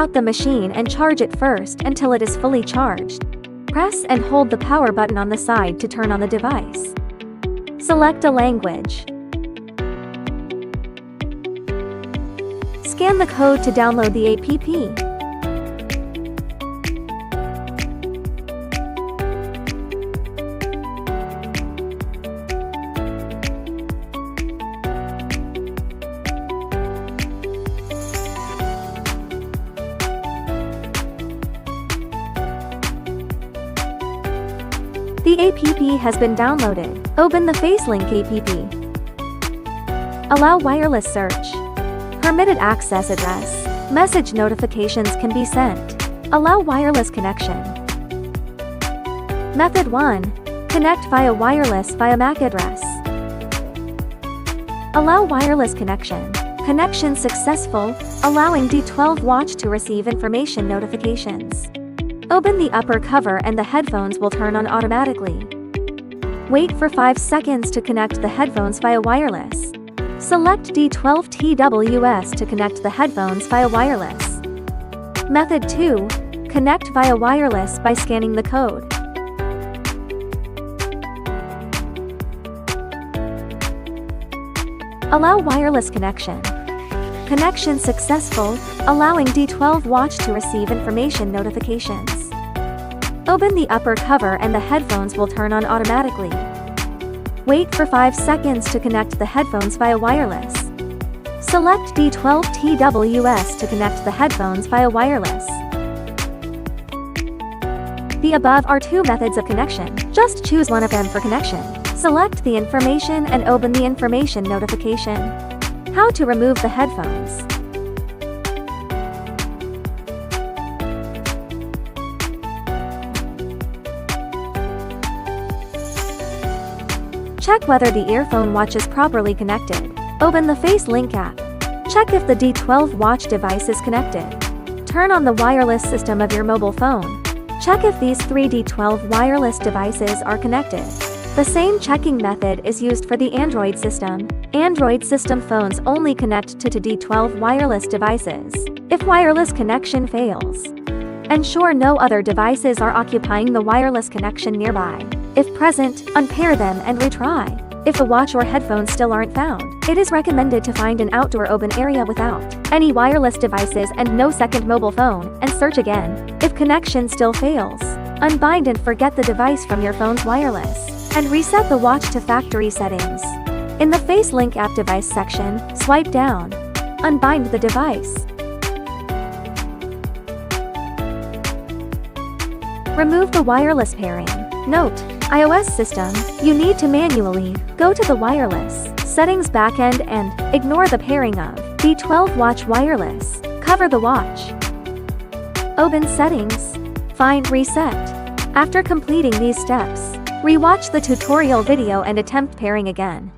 out the machine and charge it first until it is fully charged. Press and hold the power button on the side to turn on the device. Select a language. Scan the code to download the app. The app has been downloaded. Open the FaceLink app. Allow wireless search. Permitted access address. Message notifications can be sent. Allow wireless connection. Method 1. Connect via wireless via MAC address. Allow wireless connection. Connection successful, allowing D12 watch to receive information notifications. Open the upper cover and the headphones will turn on automatically. Wait for 5 seconds to connect the headphones via wireless. Select D12 TWS to connect the headphones via wireless. Method 2. Connect via wireless by scanning the code. Allow wireless connection. Connection successful, allowing D12 watch to receive information notifications. Open the upper cover and the headphones will turn on automatically. Wait for 5 seconds to connect the headphones via wireless. Select D12 TWS to connect the headphones via wireless. The above are 2 methods of connection. Just choose one of them for connection. Select the information and open the information notification. How to remove the headphones. Check whether the earphone watch is properly connected. Open the FaceLink app. Check if the D12 watch device is connected. Turn on the wireless system of your mobile phone. Check if these 3 D12 wireless devices are connected. The same checking method is used for the Android system. Android system phones only connect to D12 wireless devices. If wireless connection fails, ensure no other devices are occupying the wireless connection nearby. If present, unpair them and retry. If the watch or headphones still aren't found, it is recommended to find an outdoor open area without any wireless devices and no second mobile phone, and search again. If connection still fails, unbind and forget the device from your phone's wireless, and reset the watch to factory settings. In the FaceLink app device section, swipe down. Unbind the device. Remove the wireless pairing. Note: iOS system, you need to manually go to the wireless settings backend and ignore the pairing of D12 watch wireless. Cover the watch. Open settings. Find reset. After completing these steps, rewatch the tutorial video and attempt pairing again.